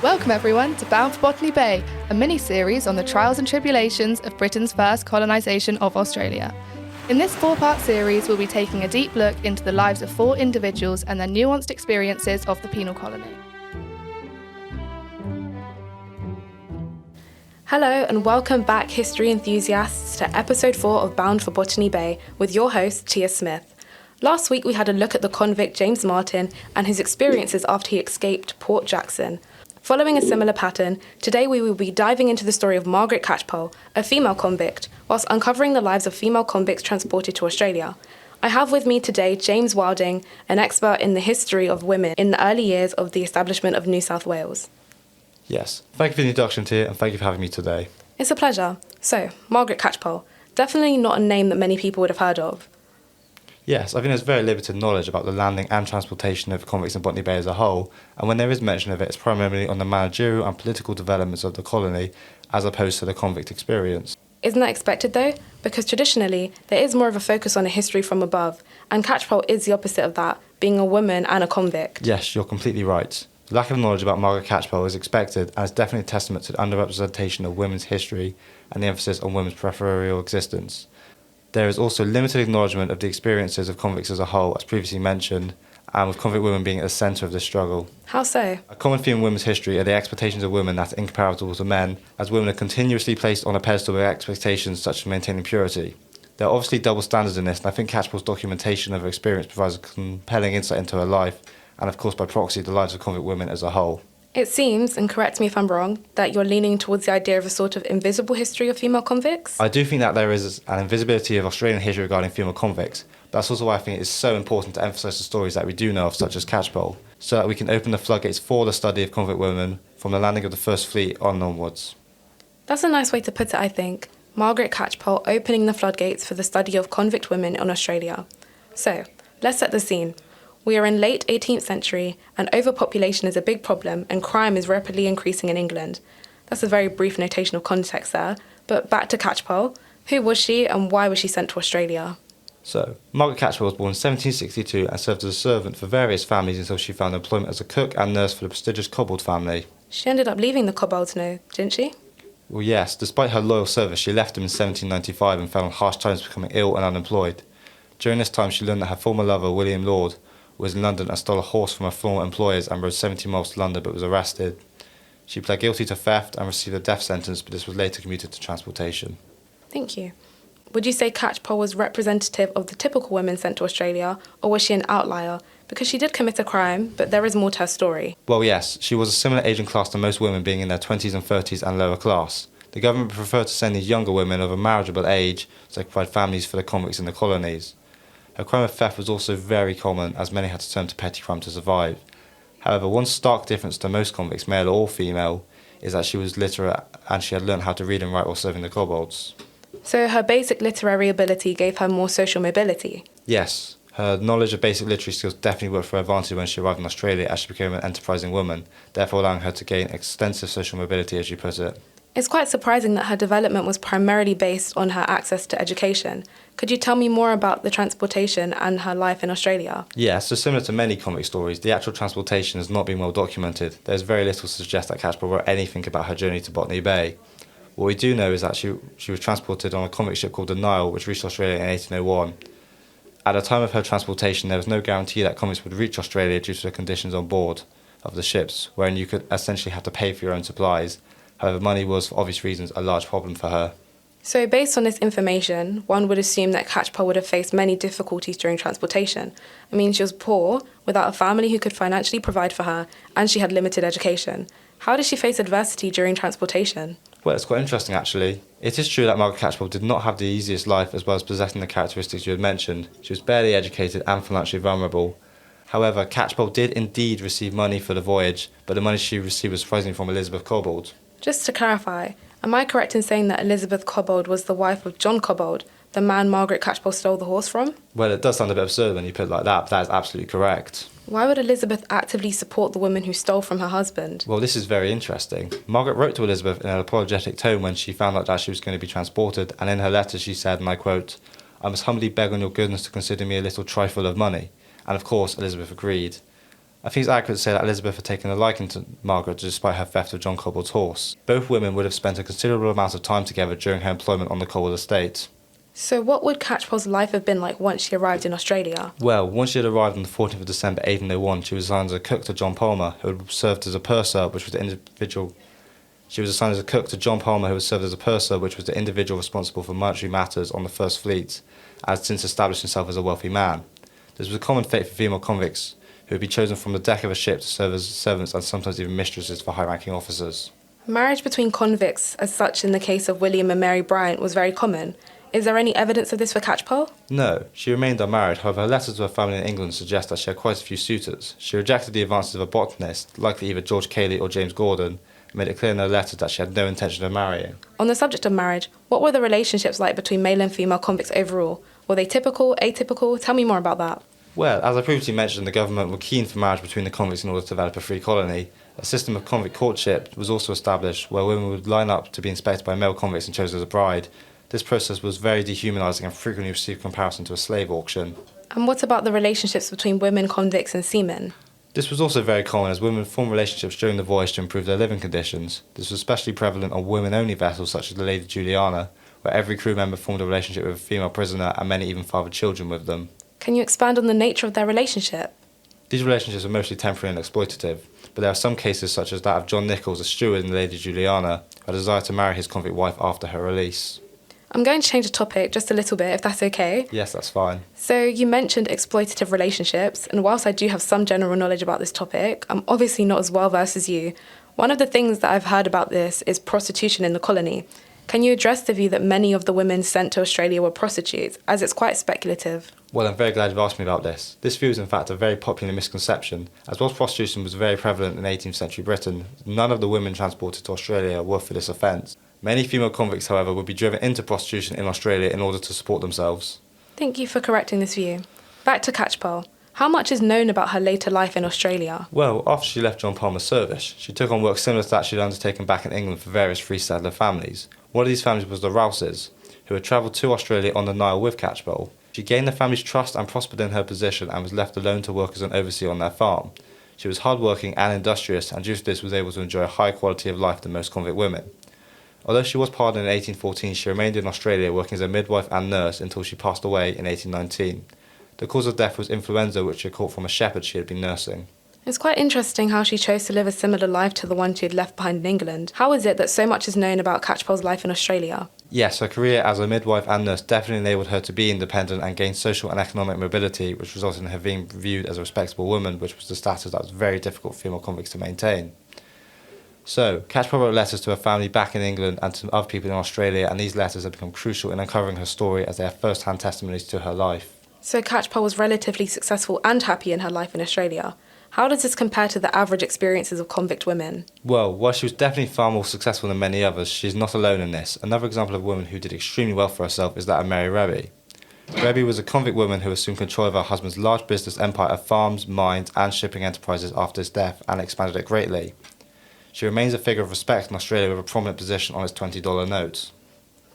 Welcome everyone to Bound for Botany Bay, a mini-series on the trials and tribulations of Britain's first colonisation of Australia. In this 4-part series, we'll be taking a deep look into the lives of 4 individuals and their nuanced experiences of the penal colony. Hello and welcome back, history enthusiasts, to episode 4 of Bound for Botany Bay with your host, Tia Smith. Last week we had a look at the convict James Martin and his experiences after he escaped Port Jackson. Following a similar pattern, today we will be diving into the story of Margaret Catchpole, a female convict, whilst uncovering the lives of female convicts transported to Australia. I have with me today James Wilding, an expert in the history of women in the early years of the establishment of New South Wales. Yes, thank you for the introduction, Tia, and thank you for having me today. It's a pleasure. So, Margaret Catchpole, definitely not a name that many people would have heard of. Yes, I think there's very limited knowledge about the landing and transportation of convicts in Botany Bay as a whole, and when there is mention of it, it's primarily on the managerial and political developments of the colony, as opposed to the convict experience. Isn't that expected though? Because traditionally, there is more of a focus on a history from above, and Catchpole is the opposite of that, being a woman and a convict. Yes, you're completely right. The lack of knowledge about Margaret Catchpole is expected, and is definitely a testament to the underrepresentation of women's history and the emphasis on women's peripheral existence. There is also limited acknowledgement of the experiences of convicts as a whole, as previously mentioned, and with convict women being at the centre of this struggle. How so? A common theme in women's history are the expectations of women that are incomparable to men, as women are continuously placed on a pedestal with expectations such as maintaining purity. There are obviously double standards in this, and I think Catchpole's documentation of her experience provides a compelling insight into her life, and of course by proxy the lives of convict women as a whole. It seems, and correct me if I'm wrong, that you're leaning towards the idea of a sort of invisible history of female convicts? I do think that there is an invisibility of Australian history regarding female convicts, but that's also why I think it is so important to emphasise the stories that we do know of, such as Catchpole, so that we can open the floodgates for the study of convict women from the landing of the First Fleet on onwards. That's a nice way to put it, I think. Margaret Catchpole opening the floodgates for the study of convict women in Australia. So, let's set the scene. We are in late 18th century, and overpopulation is a big problem, and crime is rapidly increasing in England. That's a very brief notation of context there, but back to Catchpole. Who was she, and why was she sent to Australia? So, Margaret Catchpole was born in 1762 and served as a servant for various families until she found employment as a cook and nurse for the prestigious Cobbold family. She ended up leaving the Cobbolds, no, didn't she? Well, yes, despite her loyal service, she left them in 1795 and fell on harsh times, becoming ill and unemployed. During this time, she learned that her former lover, William Lord, was in London and stole a horse from her former employers and rode 70 miles to London but was arrested. She pled guilty to theft and received a death sentence, but this was later commuted to transportation. Thank you. Would you say Catchpole was representative of the typical women sent to Australia, or was she an outlier? Because she did commit a crime, but there is more to her story. Well, yes, she was a similar age and class to most women, being in their 20s and 30s and lower class. The government preferred to send these younger women of a marriageable age so they could provide families for the convicts in the colonies. Her crime of theft was also very common, as many had to turn to petty crime to survive. However, one stark difference to most convicts, male or female, is that she was literate and she had learned how to read and write while serving the Cobbolds. So her basic literary ability gave her more social mobility? Yes, her knowledge of basic literary skills definitely worked for her advantage when she arrived in Australia, as she became an enterprising woman, therefore allowing her to gain extensive social mobility, as you put it. It's quite surprising that her development was primarily based on her access to education. Could you tell me more about the transportation and her life in Australia? Yeah, so similar to many convict stories, the actual transportation has not been well documented. There's very little to suggest that Catchpole wrote anything about her journey to Botany Bay. What we do know is that she was transported on a convict ship called the Nile, which reached Australia in 1801. At the time of her transportation, there was no guarantee that convicts would reach Australia due to the conditions on board of the ships, wherein you could essentially have to pay for your own supplies. However, money was, for obvious reasons, a large problem for her. So based on this information, one would assume that Catchpole would have faced many difficulties during transportation. I mean, she was poor, without a family who could financially provide for her, and she had limited education. How did she face adversity during transportation? Well, it's quite interesting, actually. It is true that Margaret Catchpole did not have the easiest life, as well as possessing the characteristics you had mentioned. She was barely educated and financially vulnerable. However, Catchpole did indeed receive money for the voyage, but the money she received was surprisingly from Elizabeth Cobbold. Just to clarify, am I correct in saying that Elizabeth Cobbold was the wife of John Cobbold, the man Margaret Catchpole stole the horse from? Well, it does sound a bit absurd when you put it like that, but that is absolutely correct. Why would Elizabeth actively support the woman who stole from her husband? Well, this is very interesting. Margaret wrote to Elizabeth in an apologetic tone when she found out that she was going to be transported, and in her letter she said, and I quote, "I must humbly beg on your goodness to consider me a little trifle of money." And of course, Elizabeth agreed. I think it's accurate to say that Elizabeth had taken a liking to Margaret despite her theft of John Cobble's horse. Both women would have spent a considerable amount of time together during her employment on the Cobble estate. So what would Catchpole's life have been like once she arrived in Australia? Well, once she had arrived on the 14th of December 1801, she was assigned as a cook to John Palmer, who had served as a purser, which was the individual. She was assigned as a cook to John Palmer, who had served as a purser, which was the individual responsible for monetary matters on the First Fleet, and had since established himself as a wealthy man. This was a common fate for female convicts, who would be chosen from the deck of a ship to serve as servants and sometimes even mistresses for high-ranking officers. Marriage between convicts, as such in the case of William and Mary Bryant, was very common. Is there any evidence of this for Catchpole? No, she remained unmarried. However, her letters to her family in England suggest that she had quite a few suitors. She rejected the advances of a botanist, likely either George Cayley or James Gordon, and made it clear in her letters that she had no intention of marrying. On the subject of marriage, what were the relationships like between male and female convicts overall? Were they typical, atypical? Tell me more about that. Well, as I previously mentioned, the government were keen for marriage between the convicts in order to develop a free colony. A system of convict courtship was also established, where women would line up to be inspected by male convicts and chosen as a bride. This process was very dehumanising and frequently received comparison to a slave auction. And what about the relationships between women convicts and seamen? This was also very common, as women formed relationships during the voyage to improve their living conditions. This was especially prevalent on women-only vessels such as the Lady Juliana, where every crew member formed a relationship with a female prisoner and many even fathered children with them. Can you expand on the nature of their relationship? These relationships are mostly temporary and exploitative, but there are some cases such as that of John Nichols, a steward in the Lady Juliana, who had a desire to marry his convict wife after her release. I'm going to change the topic just a little bit, if that's okay. Yes, that's fine. So you mentioned exploitative relationships, and whilst I do have some general knowledge about this topic, I'm obviously not as well versed as you. One of the things that I've heard about this is prostitution in the colony. Can you address the view that many of the women sent to Australia were prostitutes, as it's quite speculative? Well, I'm very glad you've asked me about this. This view is in fact a very popular misconception, as whilst prostitution was very prevalent in 18th century Britain, none of the women transported to Australia were for this offence. Many female convicts, however, would be driven into prostitution in Australia in order to support themselves. Thank you for correcting this view. Back to Catchpole. How much is known about her later life in Australia? Well, after she left John Palmer's service, she took on work similar to that she had undertaken back in England for various free settler families. One of these families was the Rouses, who had travelled to Australia on the Nile with Catchpole. She gained the family's trust and prospered in her position and was left alone to work as an overseer on their farm. She was hardworking and industrious, and due to this was able to enjoy a higher quality of life than most convict women. Although she was pardoned in 1814, she remained in Australia working as a midwife and nurse until she passed away in 1819. The cause of death was influenza, which she had caught from a shepherd she had been nursing. It's quite interesting how she chose to live a similar life to the one she had left behind in England. How is it that so much is known about Catchpole's life in Australia? Yes, her career as a midwife and nurse definitely enabled her to be independent and gain social and economic mobility, which resulted in her being viewed as a respectable woman, which was the status that was very difficult for female convicts to maintain. So, Catchpole wrote letters to her family back in England and to other people in Australia, and these letters have become crucial in uncovering her story as they are first-hand testimonies to her life. So Catchpole was relatively successful and happy in her life in Australia. How does this compare to the average experiences of convict women? Well, while she was definitely far more successful than many others, she's not alone in this. Another example of a woman who did extremely well for herself is that of Mary Rebbe. Rebbe was a convict woman who assumed control of her husband's large business empire of farms, mines and shipping enterprises after his death and expanded it greatly. She remains a figure of respect in Australia with a prominent position on its $20 notes.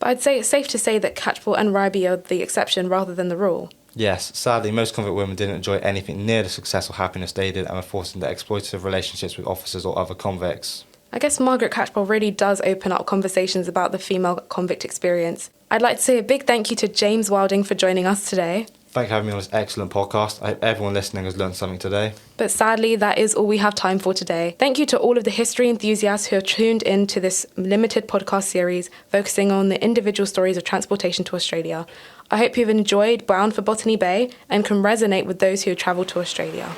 But I'd say it's safe to say that Catchpole and Rebbe are the exception rather than the rule. Yes, sadly, most convict women didn't enjoy anything near the success or happiness they did and were forced into exploitative relationships with officers or other convicts. I guess Margaret Catchpole really does open up conversations about the female convict experience. I'd like to say a big thank you to James Wilding for joining us today. Thank you for having me on this excellent podcast. I hope everyone listening has learned something today. But sadly, that is all we have time for today. Thank you to all of the history enthusiasts who have tuned in to this limited podcast series focusing on the individual stories of transportation to Australia. I hope you've enjoyed Bound for Botany Bay and can resonate with those who have travelled to Australia.